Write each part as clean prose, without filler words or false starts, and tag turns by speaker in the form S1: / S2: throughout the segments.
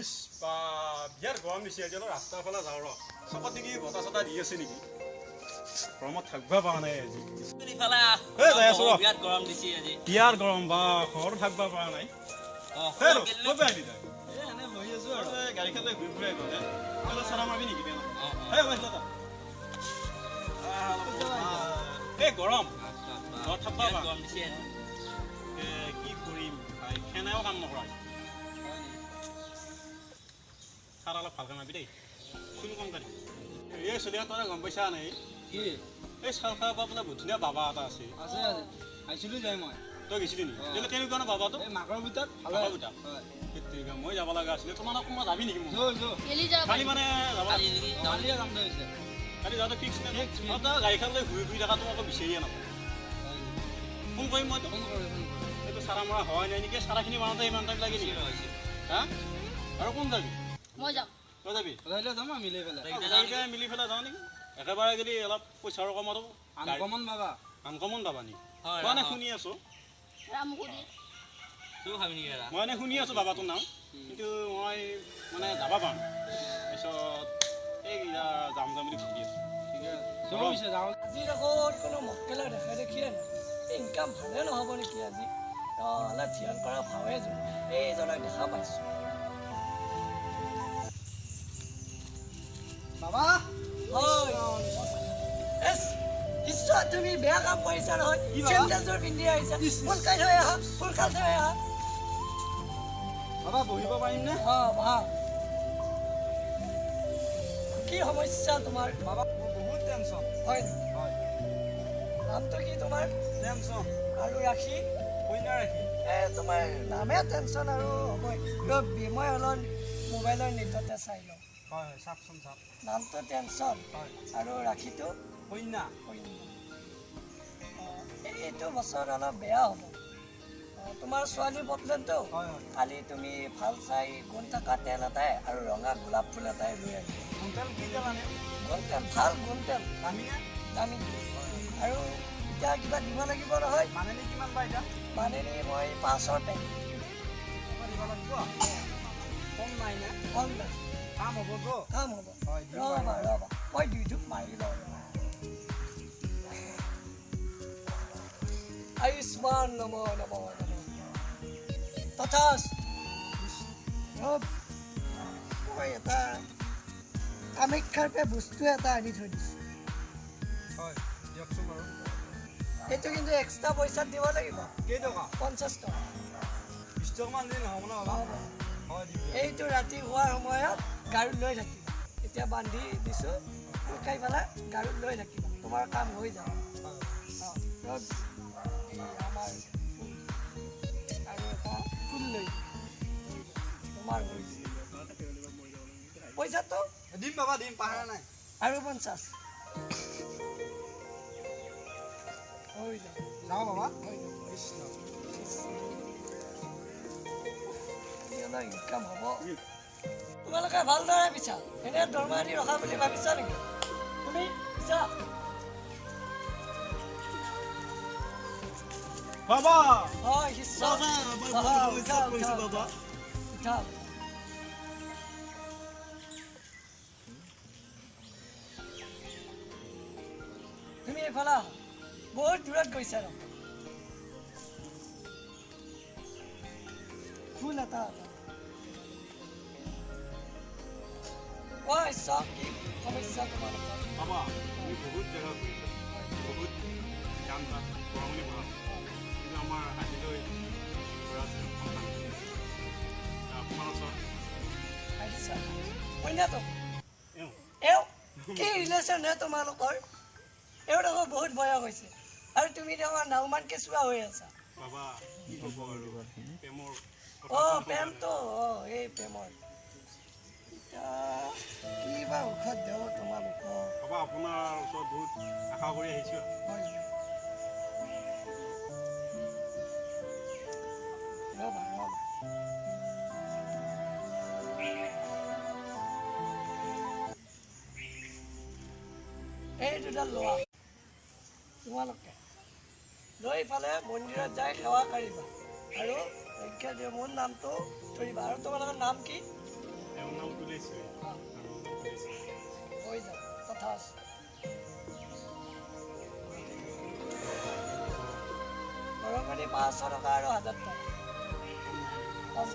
S1: is বা বিয়াৰ গৰম দিছে আজি অলপ ৰাস্তাৰ ফালে যাওঁ ৰ চকত নেকি বতাহ চতাহ দি আছে নেকি গৰমত থাকিব পৰা নাই আজি বিয়াৰ গৰম বা ঘৰতো থাকিব পৰা নাই গাড়ীখন লৈ ঘূৰি ফুৰাই চৰা মাৰিবি নেকি এই গৰম ঘৰত থাকিব গৰম দিছে কি কৰিম ফেনেও কাম নকৰা সাৰ অলপ ভালকৈ মাৰিবি দেই চুল কম কাটি এই চলি তই গম পাইছা নাই কি এই চাল খাব বোলে বহুত ধুনীয়া বাবা এটা আছে
S2: আহিছিলোঁ যাই মই
S1: তই গৈছিলি নেকি তেতিয়াহ'লে কেনেকুৱা ন বাবাটো
S2: এই মাঘৰ ভিতৰত
S1: মাঘৰ ভিতৰত মই যাব লগা আছিলে তোমালোক কোনোবা যাবি নেকি কালি মানে কালি যাওঁতে ফিক্স নাই গাড়ীখন লৈ ঘূৰি ফুৰি থকাটো আকৌ বিচাৰিয়ে নাপাওঁ ফোন কৰিম মই এইটো চাৰা মৰা হয় নাই নেকি চাৰাখিনি মাৰোঁতে ইমান টাইম লাগে নেকি হা আৰু কোন যাবি
S3: মই যাম
S1: তই যাবি
S2: যাম মিলি পেলাই
S1: মিলি পেলাই যাওঁ নেকি একেবাৰে যদি অলপ পইচাৰ কমতো
S2: আনকমন পাবা
S1: আনকমন পাবা নেকি মই এনে শুনি আছোঁ মই এনে শুনি আছোঁ বাবাটোৰ নাম কিন্তু মই মানে যাব পাৰোঁ তাৰপিছত এই যাম যাম বুলি ভাবি আছোঁ
S4: আজি আকৌ কোনো মক্কেলা দেখা দেখিয়ে নাই ইনকাম ভালে নহ'ব নেকি আজি অলপ ধ্যান কৰা ভাৱে যোন এইজনক দেখা পাইছোঁ
S2: বাবা
S4: নিশ্চয় তুমি বেয়া কাম কৰিছা নহয় চেণ্ডেলযোৰ পিন্ধি আহিছা সোনকাল হৈ আহা সোনকাল হৈ আহা
S2: বাবা বহিব পাৰিম নে
S4: কি সমস্যা তোমাৰ
S2: বাবা মোৰ বহুত টেনশ্যন
S4: হয় নামটো কি তোমাৰ
S2: টেনশ্যন
S4: আৰু ৰাখি
S2: কইনা ৰাখি
S4: তোমাৰ নামে টেনশ্যন আৰু হ'বই মই অলপ মোবাইলৰ নেটতে চাই লওঁ
S2: হয় চাওকচোন চাওক
S4: নামটো টেনশ্যন
S2: হয়
S4: আৰু ৰাখিটো
S2: কইনা
S4: এইটো বছৰ অলপ বেয়া হ'ব তোমাৰ ছোৱালীৰ প্ৰব্লেমটো কালি তুমি ভাল চাই গুণ থকা তেল এটাই আৰু ৰঙা গোলাপ ফুল এটাই লৈ আহিবা
S2: তেল কি তেল আনে
S4: গুণ তেল ভাল গুণ তেল দামী আৰু এতিয়া কিবা দিব লাগিব নহয়
S2: মানেনি কিমান পাই এতিয়া
S4: মানেনি মই 500 দিম
S2: দিব লাগিব কম নাই নে
S4: কম নাই
S2: কাম হ'বতো
S4: কাম হ'ব ৰ'বা মই দুইটোক মাৰি লওঁ আয়ুষ্মান নমো নমো তথাস মই এটা কামাখ্যাৰ পৰা বস্তু এটা আনি থৈ দিছোঁ
S2: হয় দিয়কচোন বাৰু
S4: এইটো কিন্তু এক্সট্ৰা পইচাত দিব লাগিব
S2: কেইটকা
S4: 50 টকা
S2: 20 টকামান দিলে নহ'ব ন বাবা হয়
S4: এইটো ৰাতি হোৱাৰ সময়ত গাড়ীত লৈ থাকিবা এতিয়া বান্ধি দিছোঁ শুকাই পেলাই গাড়ীত লৈ থাকিবা তোমাৰ কাম হৈ যাব আমাৰ আৰু এটা ফুল লৈ তোমাৰ পইচাটো
S2: দিম বাবা দিম পাহৰা নাই
S4: আৰু 50 হৈ যাব
S2: যাওঁ বাবা
S4: কৃষ্ণ ইনকাম হ'ব তোমালোকে ভালদৰে পিছা এনে দৰমহা দি ৰখা বুলি ভাবিছা নেকি তুমি পিছা
S1: বাবা
S4: হয় তুমি এইফালে বহুত দূৰত গৈছা ন ফুল এটা কি সমস্যা তোমালোকৰ
S1: বাবা আমি বহুত জেগা ঘূৰিছোঁ বহুত কাম তাত গৰমনি পৰা কিন্তু আমাৰ আজিলৈ আপোনাৰ ওচৰত
S4: কইনাটো কি ৰিলেশ্যন হে তোমালোকৰ এওঁ দেখোন বহুত বয়স হৈছে আৰু তুমি দেখোন নাওমান কেঁচুৱা হৈ আছা
S1: বাবা কি হ'ব আৰু প্ৰেমৰ
S4: প্ৰেমটো এই প্ৰেমৰ কি বা ঔষধ দিওঁ তোমালোকৰ
S1: বাবা আপোনাৰ ওচৰত বহুত আশা কৰি আহিছোঁ
S4: এই দুডাল লোৱা তোমালোকে লৈ ফালে মন্দিৰত যাই সেৱা কৰিবা আৰু মোৰ নামটো ধৰিবা আৰু তোমালোকৰ নাম কি
S1: এওঁৰ নামটো লৈছোঁ
S4: হৈ যাব কথা আছে গৰম পানী 500 টকা আৰু 1000 টকা
S1: হ'ব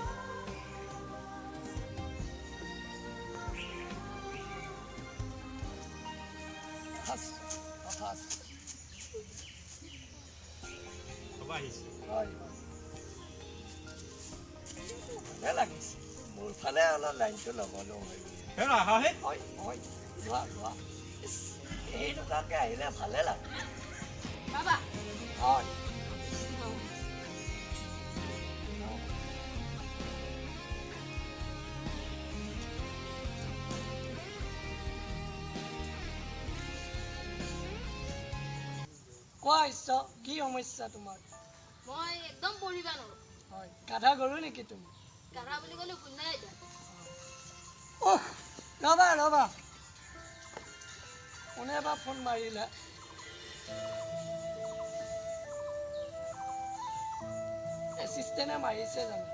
S1: আহিছে
S4: ভালে লাগিছে মোৰ ফালে অলপ লাইনটো ল'বলৈ
S1: হে আহা হে
S4: এই দোকানকে আহিলে ভালে লাগে
S3: বাবা
S4: হয় কোৱা ইচ্ছা কি সমস্যা তোমাৰ
S3: মই একদম পঢ়িব নোৱাৰো
S4: হয় গাধা গৰু নেকি তুমি
S3: গাধা বুলি ক'লে ভুল নাই এতিয়া
S4: ৰবা কোনে এবাৰ ফোন মাৰিলে এচিষ্টেণ্টে মাৰিছে জানো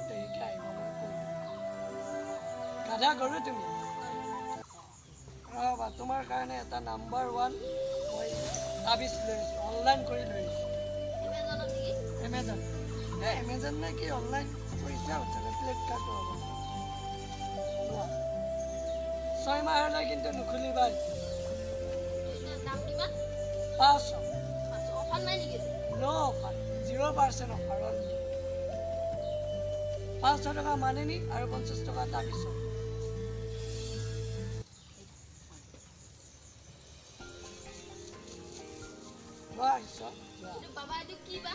S4: দেৰিকে আহিব মই কৈ দিম গাধা গৰু তুমি ৰবা তোমাৰ কাৰণে এটা নাম্বাৰ 1 মই তাবিজ লৈ আহিছোঁ অনলাইন কৰি লৈ আহিছোঁ
S3: এমেজনত নেকি
S4: এমেজন এমেজন নে কি অনলাইন কৰিছে ফ্লিপকাৰ্ট হ'ব 6 মাহলৈ কিন্তু নুখুলিবা
S3: এইটোৰ দাম কিমান
S4: 500
S3: অফাৰ নাই নেকি
S4: নো অফাৰ 0% অফাৰ অনলি 500 টকা মানিনি আৰু 50 টকা তাবিজ
S3: এইটো বাবা এইটো কি বা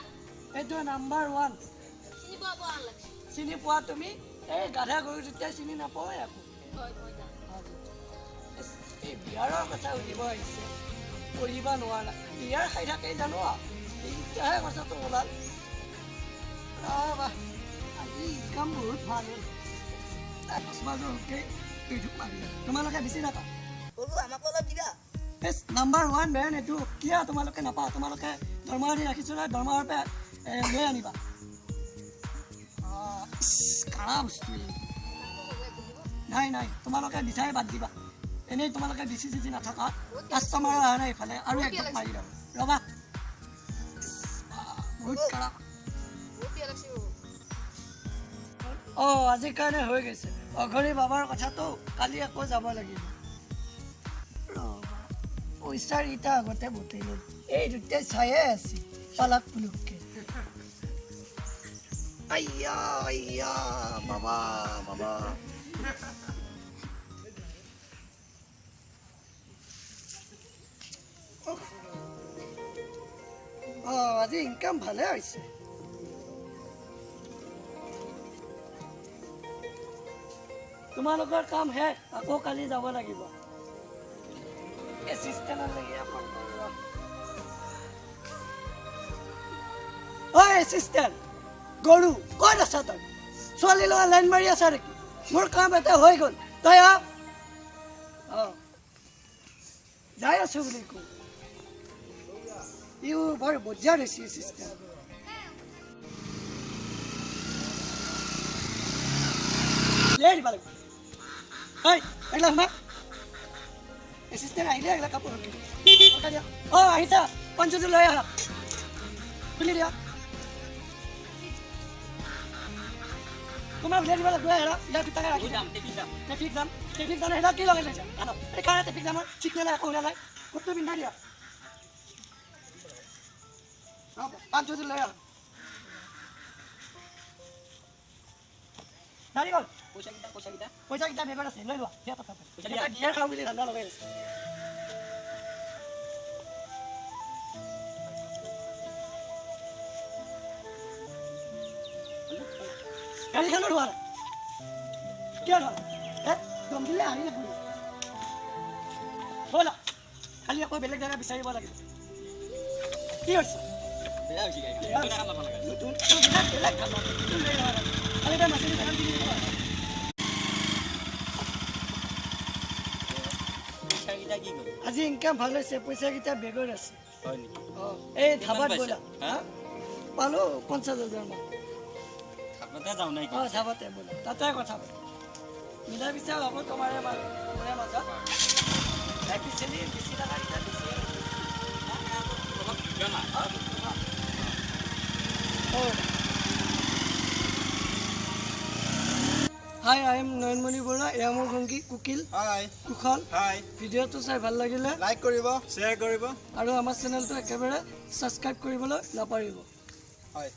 S4: এইটো নাম্বাৰ 1
S3: চিনি পোৱা পোৱা লাগছে
S4: চিনি পোৱা তুমি এই গাধা গৰু যেতিয়া চিনি নাপাওঁ আকৌ
S3: হয় হয় দা
S4: এই বিয়াৰৰ কথা সুধিব আহিছে পঢ়িব নোৱাৰা বিয়াৰ খাই থাকে জানো এতিয়াহে কথাটো ওলাল ৰবা আজি ইনকাম বহুত ভাল হ'ল তোমালোকে বেছি নাপা
S2: আমাকো অলপ দিবা
S4: নাম্বাৰ 1 বেন এইটো কিয় তোমালোকে নাপা তোমালোকে দৰমহা দি ৰাখিছোঁ নহয় দৰমহাৰ পৰা লৈ আনিবা কাৰা বস্তু নাই তোমালোকে বিচাৰি বাদ দিবা এনেই তোমালোকে বেছি নাথাকা কাষ্টমাৰ অহা নাই ইফালে আৰু একদম মাৰি যাব ৰবা বহুত কাৰা আজিৰ কাৰণে হৈ গৈছে অঘৰী বাবাৰ কথাটো কালি আকৌ যাব লাগিব পইচাৰ ইটা আগতে বটাই ল'ল এই দুটা চায়ে আছে পালাক পুলুককে আইয়া বাবা আজি ইনকাম ভালে হৈছে তোমালোকৰ কাম শেষ আকৌ কালি যাব লাগিব গৰু ক'ত আছা তই ছোৱালী লগা লাইন মাৰি আছা নেকি মোৰ কাম এটা হৈ গ'ল তই যাই আছো বুলি কওঁ ইও বৰ বজিয়া দিছে চিষ্টেম দিব লাগিব এচিষ্টেণ্ট আহিলে এইগিলা কাপোৰ দিয়া আহিছা পঞ্চটো লৈ আহা খুলি দিয়া তোমাৰ উলিয়াই দিব লাগিব ইয়াৰ ভিতৰতে ৰাখি ট্ৰেফিক জাম সেইবিলাক কি লগাই লৈছা সেইকাৰণে ট্ৰেফিক জামৰ চিগনেল একো ওলালে কোটটো পিন্ধাই দিয়া পঞ্চটো লৈ আহা দাঁড়ি গ'ল পইচাকেইটা বেগত আছে লৈ লোৱা বিয়াৰ খাওঁ বুলি ধান্দা লগাই আছে গাড়ীখনো ধোৱা নাই কিয় ধোৱা দম দিলে আহি নাপৰি ব'লা খালি আকৌ বেলেগ জেগা বিচাৰিব লাগিব কি হৈছে আজি ইনকাম ভাল হৈছে পইচাকেইটা বেগত আছে এই ধাবাত ব'লা পালোঁ 50,000 মান
S1: থাপতে যাওঁ নেকি
S4: অঁ চাবতে বোলে তাতে কথা পাতি মিলাই পিছে হ'ব তোমাৰে মোৰে মাজত একচুৱেলি বেছি টকা কেইটা বেছি
S1: অলপ দিবা না
S4: hi I am Nayanmoni Baruah এয়া মোৰ ভংগী কুকিল
S2: হাই
S4: কুশল
S2: হাই
S4: ভিডিঅ'টো চাই ভাল লাগিলে
S2: লাইক কৰিব শ্বেয়াৰ কৰিব
S4: আৰু আমাৰ চেনেলটো একেবাৰে ছাবস্ক্ৰাইব কৰিবলৈ নাপাহৰিব
S2: হয়